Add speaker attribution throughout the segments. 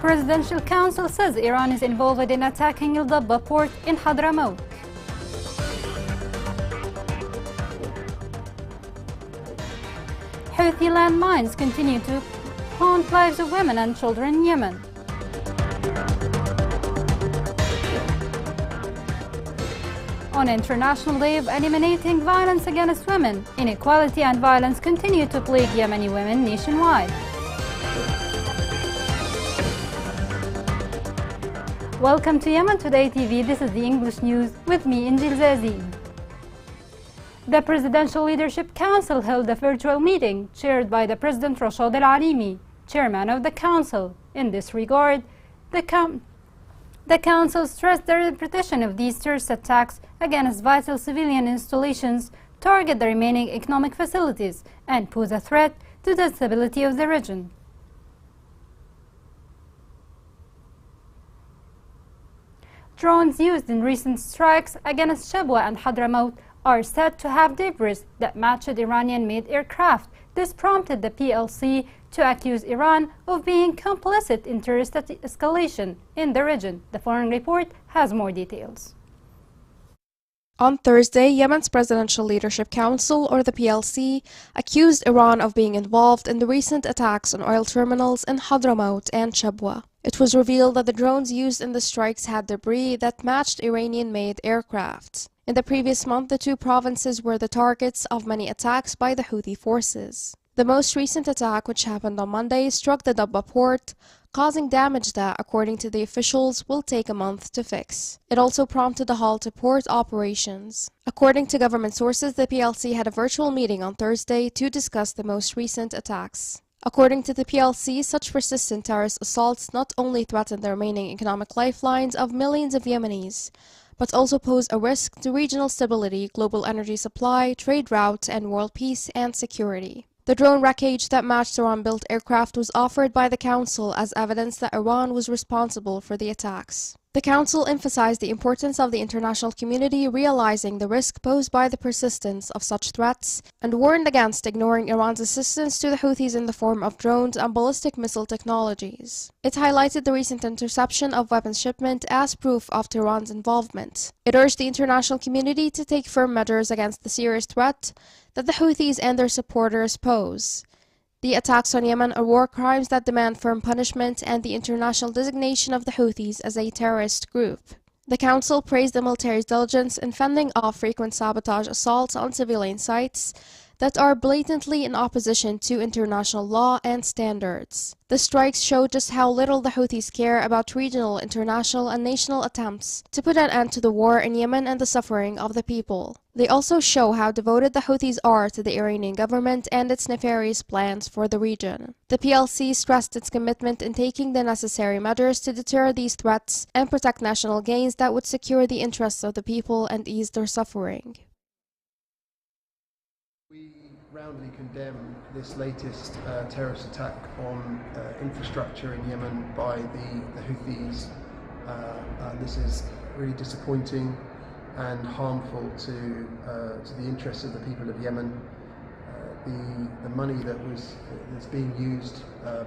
Speaker 1: Presidential Council says Iran is involved in attacking Al Dabba port in Hadramaut. Houthi landmines continue to haunt lives of women and children in Yemen. On International Day of Eliminating Violence Against Women, inequality and violence continue to plague Yemeni women nationwide. Welcome to Yemen Today TV. This is the English news with me, Injil Zazi. The Presidential Leadership Council held a virtual meeting chaired by the President Rashad Al-Alimi, chairman of the Council. In this regard, the Council stressed the repetition of these terrorist attacks against vital civilian installations target the remaining economic facilities and pose a threat to the stability of the region. Drones used in recent strikes against Shabwa and Hadramaut are said to have debris that matched Iranian-made aircraft. This prompted the PLC to accuse Iran of being complicit in terrorist escalation in the region. The Foreign Report has more details.
Speaker 2: On Thursday, Yemen's Presidential Leadership Council, or the PLC, accused Iran of being involved in the recent attacks on oil terminals in Hadramaut and Shabwa. It was revealed that the drones used in the strikes had debris that matched Iranian-made aircraft. In the previous month, the two provinces were the targets of many attacks by the Houthi forces. The most recent attack, which happened on Monday, struck the Dabba port, causing damage that, according to the officials, will take a month to fix. It also prompted a halt to port operations. According to government sources, the PLC had a virtual meeting on Thursday to discuss the most recent attacks. According to the PLC, such persistent terrorist assaults not only threaten the remaining economic lifelines of millions of Yemenis, but also pose a risk to regional stability, global energy supply, trade routes, and world peace and security. The drone wreckage that matched Iran-built aircraft was offered by the Council as evidence that Iran was responsible for the attacks. The Council emphasized the importance of the international community realizing the risk posed by the persistence of such threats and warned against ignoring Iran's assistance to the Houthis in the form of drones and ballistic missile technologies. It highlighted the recent interception of weapons shipment as proof of Tehran's involvement. It urged the international community to take firm measures against the serious threat that the Houthis and their supporters pose. The attacks on Yemen are war crimes that demand firm punishment and the international designation of the Houthis as a terrorist group. The Council praised the military's diligence in fending off frequent sabotage assaults on civilian sites that are blatantly in opposition to international law and standards. The strikes show just how little the Houthis care about regional, international, and national attempts to put an end to the war in Yemen and the suffering of the people. They also show how devoted the Houthis are to the Iranian government and its nefarious plans for the region. The PLC stressed its commitment in taking the necessary measures to deter these threats and protect national gains that would secure the interests of the people and ease their suffering.
Speaker 3: We roundly condemn this latest terrorist attack on infrastructure in Yemen by the Houthis. This is really disappointing and harmful to the interests of the people of Yemen. The money that's being used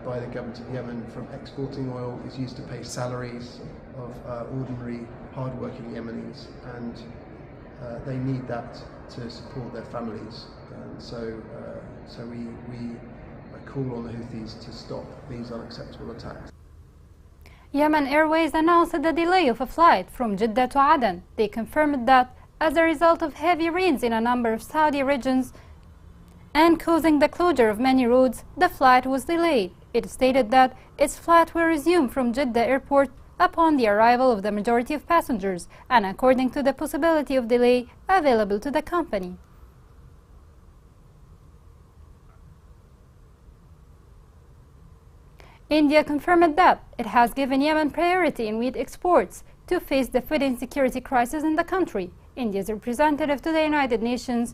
Speaker 3: by the government of Yemen from exporting oil is used to pay salaries of ordinary, hard-working Yemenis, and they need that to support their families. And so we call on the Houthis to stop these unacceptable attacks.
Speaker 1: Yemen Airways announced the delay of a flight from Jeddah to Aden. They confirmed that as a result of heavy rains in a number of Saudi regions and causing the closure of many roads, the flight was delayed. It stated that its flight will resume from Jeddah airport upon the arrival of the majority of passengers and according to the possibility of delay available to the company. India confirmed that it has given Yemen priority in wheat exports to face the food insecurity crisis in the country. India's representative to the United Nations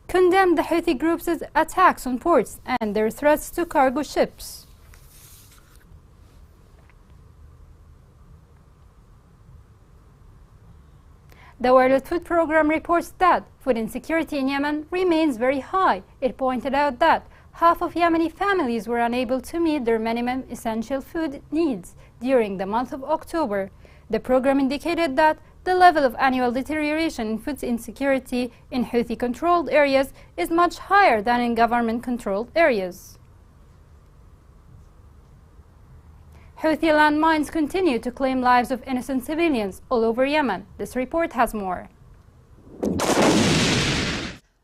Speaker 1: condemned the Houthi group's attacks on ports and their threats to cargo ships. The World Food Programme reports that food insecurity in Yemen remains very high. It pointed out that half of Yemeni families were unable to meet their minimum essential food needs during the month of October. The program indicated that the level of annual deterioration in food insecurity in Houthi-controlled areas is much higher than in government-controlled areas. Houthi landmines continue to claim lives of innocent civilians all over Yemen. This report has more.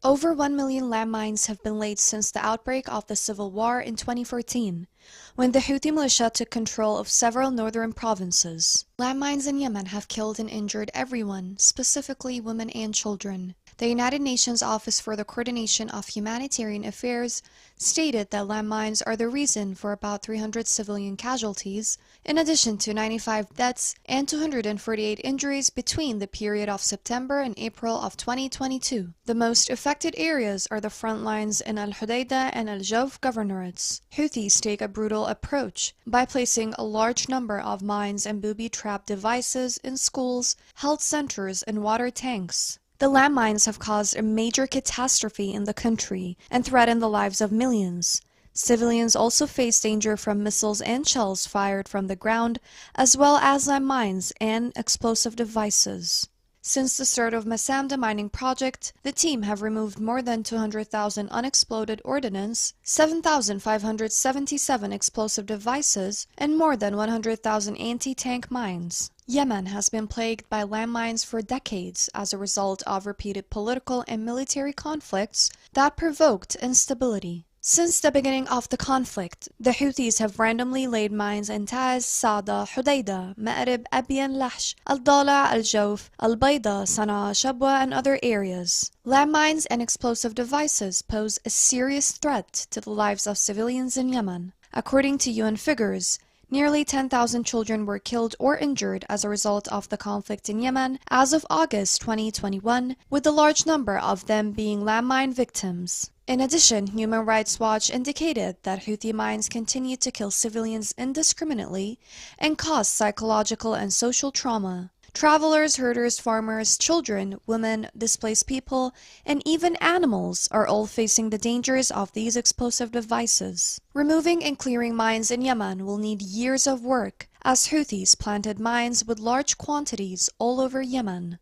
Speaker 4: Over 1 million landmines have been laid since the outbreak of the civil war in 2014, when the Houthi militia took control of several northern provinces. Landmines in Yemen have killed and injured everyone, specifically women and children. The United Nations Office for the Coordination of Humanitarian Affairs stated that landmines are the reason for about 300 civilian casualties, in addition to 95 deaths and 248 injuries between the period of September and April of 2022. The most affected areas are the front lines in Al-Hudaydah and Al-Jawf governorates. Houthis take a brutal approach by placing a large number of mines and booby-trap devices in schools, health centers, and water tanks. The landmines have caused a major catastrophe in the country and threatened the lives of millions. Civilians also face danger from missiles and shells fired from the ground, as well as landmines and explosive devices. Since the start of Masam mining project, the team have removed more than 200,000 unexploded ordnance, 7,577 explosive devices, and more than 100,000 anti-tank mines. Yemen has been plagued by landmines for decades as a result of repeated political and military conflicts that provoked instability. Since the beginning of the conflict, the Houthis have randomly laid mines in Taiz, Saada, Hudaydah, Ma'rib, Abyan, Lahj, Al-Dala, Al-Jawf, Al-Bayda, Sana'a, Shabwa, and other areas. Landmines and explosive devices pose a serious threat to the lives of civilians in Yemen. According to UN figures, nearly 10,000 children were killed or injured as a result of the conflict in Yemen as of August 2021, with a large number of them being landmine victims. In addition, Human Rights Watch indicated that Houthi mines continue to kill civilians indiscriminately and cause psychological and social trauma. Travelers, herders, farmers, children, women, displaced people, and even animals are all facing the dangers of these explosive devices. Removing and clearing mines in Yemen will need years of work, as Houthis planted mines with large quantities all over Yemen.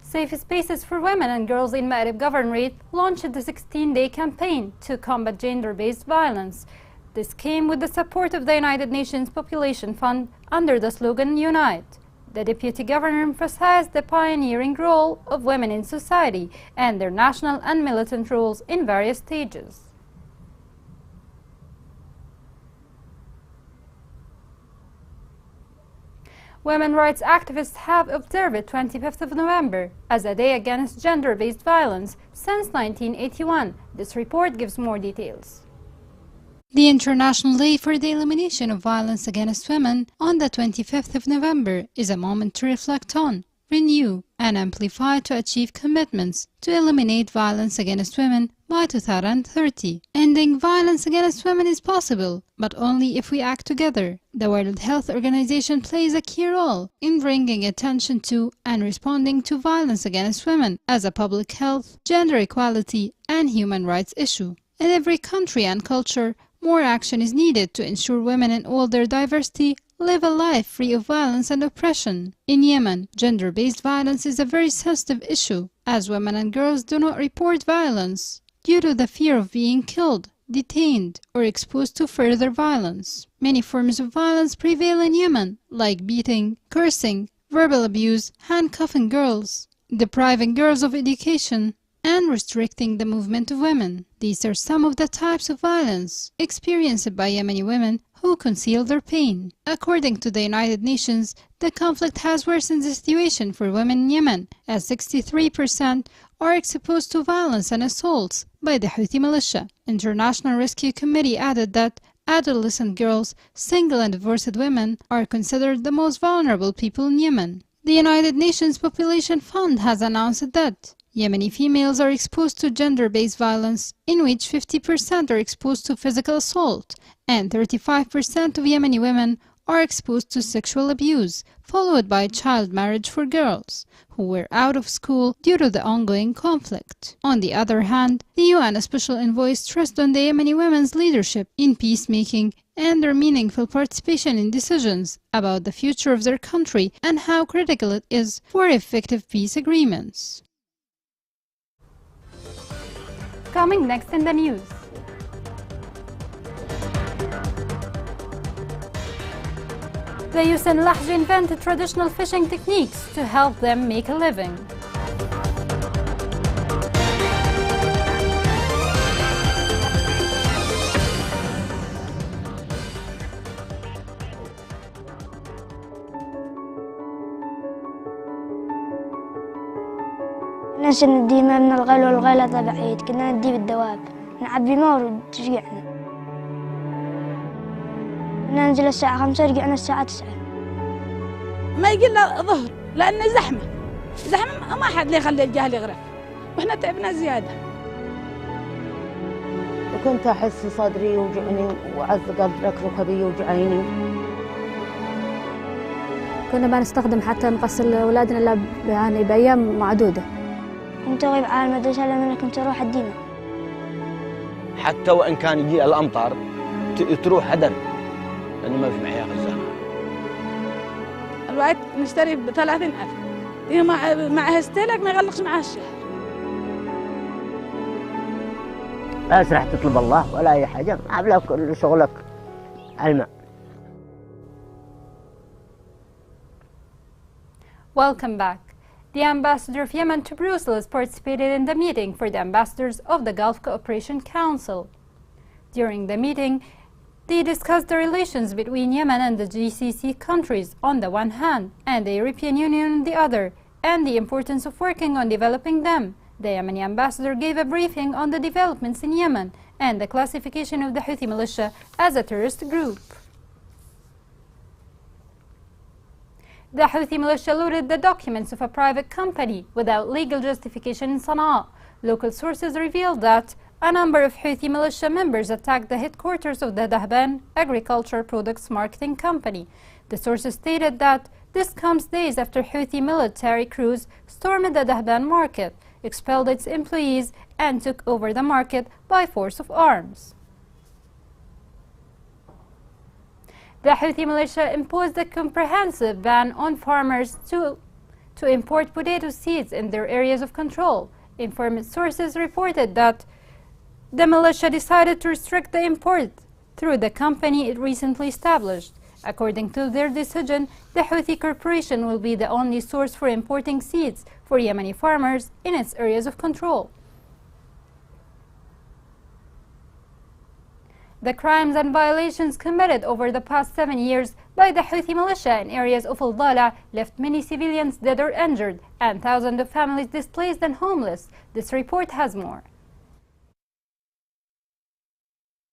Speaker 1: Safe Spaces for Women and Girls in Ma'rib Governorate launched the 16-day campaign to combat gender-based violence. This came with the support of the United Nations Population Fund under the slogan Unite. The Deputy Governor emphasized the pioneering role of women in society and their national and militant roles in various stages. Women rights activists have observed 25th of November as a day against gender-based violence since 1981. This report gives more details. The International Day for the Elimination of Violence Against Women on the 25th of November is a moment to reflect on, renew, and amplify to achieve commitments to eliminate violence against women by 2030. Ending violence against women is possible, but only if we act together. The World Health Organization plays a key role in bringing attention to and responding to violence against women as a public health, gender equality, and human rights issue. In every country and culture, more action is needed to ensure women in all their diversity live a life free of violence and oppression. In Yemen, gender-based violence is a very sensitive issue, as women and girls do not report violence due to the fear of being killed, detained, or exposed to further violence. Many forms of violence prevail in Yemen, like beating, cursing, verbal abuse, handcuffing girls, depriving girls of education, and restricting the movement of women. These are some of the types of violence experienced by Yemeni women who conceal their pain. According to the United Nations, the conflict has worsened the situation for women in Yemen, as 63% are exposed to violence and assaults by the Houthi militia. International Rescue Committee added that adolescent girls, single and divorced women are considered the most vulnerable people in Yemen. The United Nations Population Fund has announced that Yemeni females are exposed to gender-based violence, in which 50% are exposed to physical assault, and 35% of Yemeni women are exposed to sexual abuse, followed by child marriage for girls who were out of school due to the ongoing conflict. On the other hand, the UN Special Envoy stressed on the Yemeni women's leadership in peacemaking and their meaningful participation in decisions about the future of their country and how critical it is for effective peace agreements. Coming next in the news. The Yus and Lahj invented traditional fishing techniques to help them make a living.
Speaker 5: ناس ندي ماء من الغل والغلط بعيد، كنا ندي بالدواب نعبي ماء وترجعنا. ننزل الساعة 5 رجعنا الساعة 9.
Speaker 6: ما يجي لنا ظهر لأنه زحمة ما حد يخلي الجهل يغرق وإحنا تعبنا زيادة.
Speaker 7: وكنت أحس صدري يوجعني وعز قدرك ركبي يوجعيني.
Speaker 5: كنا بنستخدم حتى نغسل أولادنا يعني بأيام معدودة. كنت أغيب على المدرسة لأن كنت أروح الديمة.
Speaker 8: حتى وإن كان يجي الأمطار تروح هدر لأنه ما في معي خزانة.
Speaker 6: الوقت نشتري ب30,000 هي معها استهلاك ما يغلقش معها الشهر.
Speaker 7: بس راح تطلب الله ولا أي حاجة، عاملة كل شغلك على الماء.
Speaker 1: Welcome back. The ambassador of Yemen to Brussels participated in the meeting for the ambassadors of the Gulf Cooperation Council. During the meeting, they discussed the relations between Yemen and the GCC countries on the one hand and the European Union on the other, and the importance of working on developing them. The Yemeni ambassador gave a briefing on the developments in Yemen and the classification of the Houthi militia as a terrorist group. The Houthi militia looted the documents of a private company without legal justification in Sana'a. Local sources revealed that a number of Houthi militia members attacked the headquarters of the Dahban Agriculture Products Marketing Company. The sources stated that this comes days after Houthi military crews stormed the Dahban market, expelled its employees, and took over the market by force of arms. The Houthi militia imposed a comprehensive ban on farmers to import potato seeds in their areas of control. Informant sources reported that the militia decided to restrict the import through the company it recently established. According to their decision, the Houthi Corporation will be the only source for importing seeds for Yemeni farmers in its areas of control. The crimes and violations committed over the past 7 years by the Houthi militia in areas of Al-Dala left many civilians dead or injured and thousands of families displaced and homeless. This report has more.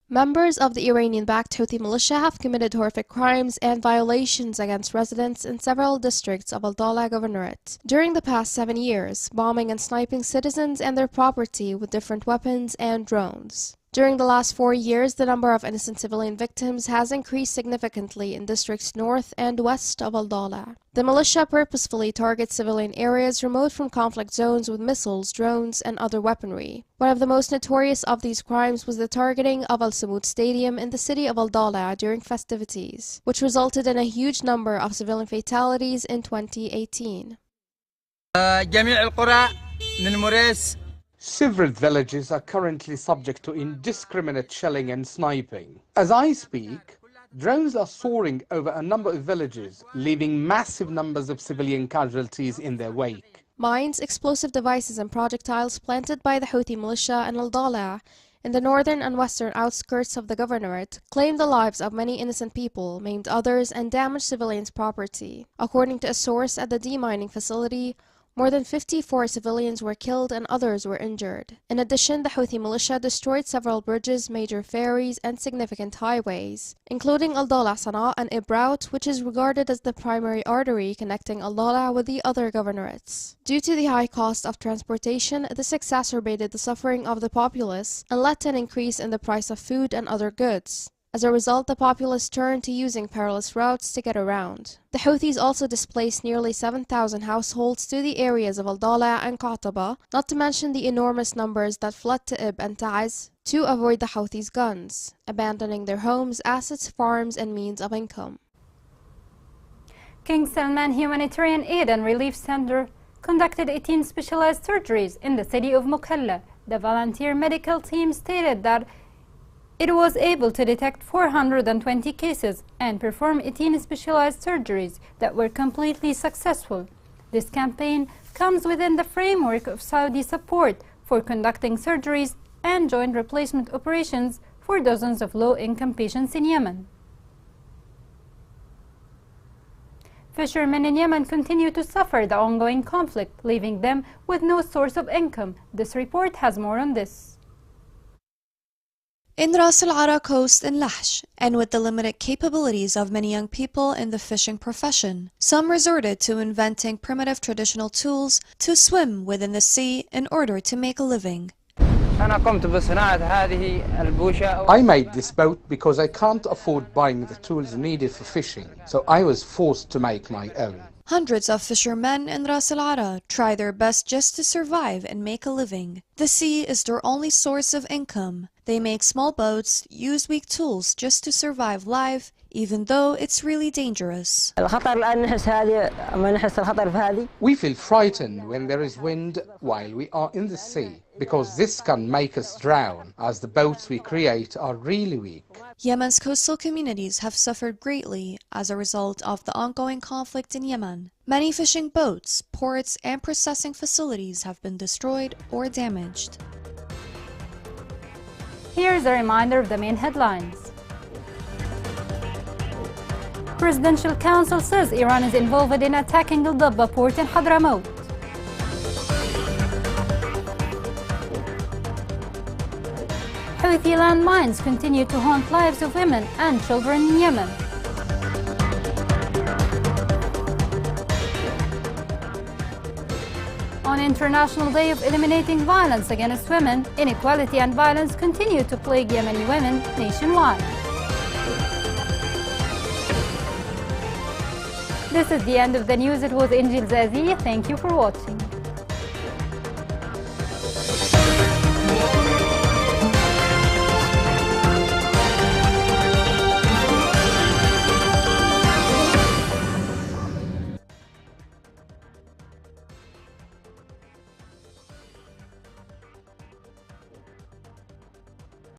Speaker 2: Members of the Iranian-backed Houthi militia have committed horrific crimes and violations against residents in several districts of Al-Dala Governorate during the past 7 years, bombing and sniping citizens and their property with different weapons and drones. During the last 4 years, the number of innocent civilian victims has increased significantly in districts north and west of Al-Dala. The militia purposefully targets civilian areas remote from conflict zones with missiles, drones, and other weaponry. One of the most notorious of these crimes was the targeting of Al-Samud Stadium in the city of Al-Dala during festivities, which resulted in a huge number of civilian fatalities in 2018.
Speaker 9: Several villages are currently subject to indiscriminate shelling and sniping. As I speak, drones are soaring over a number of villages, leaving massive numbers of civilian casualties in their wake.
Speaker 2: Mines, explosive devices, and projectiles planted by the Houthi militia in Al-Dala in the northern and western outskirts of the governorate claimed the lives of many innocent people, maimed others, and damaged civilians' property. According to a source at the demining facility, more than 54 civilians were killed and others were injured. In addition, the Houthi militia destroyed several bridges, major ferries, and significant highways, including Al-Dala Sana'a and Ibraut, which is regarded as the primary artery connecting Al-Dala with the other governorates. Due to the high cost of transportation, this exacerbated the suffering of the populace and led to an increase in the price of food and other goods. As a result, the populace turned to using perilous routes to get around. The Houthis also displaced nearly 7,000 households to the areas of Al-Dala and Qataba, not to mention the enormous numbers that fled to Ib and Taiz to avoid the Houthis' guns, abandoning their homes, assets, farms, and means of income. King Salman Humanitarian Aid and Relief Center conducted 18 specialized surgeries in the city of Mukalla. The volunteer medical team stated that it was able to detect 420 cases and perform 18 specialized surgeries that were completely successful. This campaign comes within the framework of Saudi support for conducting surgeries and joint replacement operations for dozens of low-income patients in Yemen. Fishermen in Yemen continue to suffer the ongoing conflict, leaving them with no source of income. This report has more on this.
Speaker 4: In Ras Al Ara coast in Lahj, and with the limited capabilities of many young people in the fishing profession, some resorted to inventing primitive traditional tools to swim within the sea in order to make a living.
Speaker 9: I made this boat because I can't afford buying the tools needed for fishing, so I was forced to make my own.
Speaker 4: Hundreds of fishermen in Ras Al Ara try their best just to survive and make a living. The sea is their only source of income. They make small boats, use weak tools just to survive life, even though it's really dangerous.
Speaker 9: We feel frightened when there is wind while we are in the sea, because this can make us drown, as the boats we create are really weak.
Speaker 4: Yemen's coastal communities have suffered greatly as a result of the ongoing conflict in Yemen. Many fishing boats, ports, and processing facilities have been destroyed or damaged.
Speaker 1: Here's a reminder of the main headlines. Presidential Council says Iran is involved in attacking Al-Dabba port in Hadramaut. Houthi landmines continue to haunt lives of women and children in Yemen. On International Day of Eliminating Violence Against Women, inequality and violence continue to plague Yemeni women nationwide. This is the end of the news. It was Injil Zazi. Thank you for watching.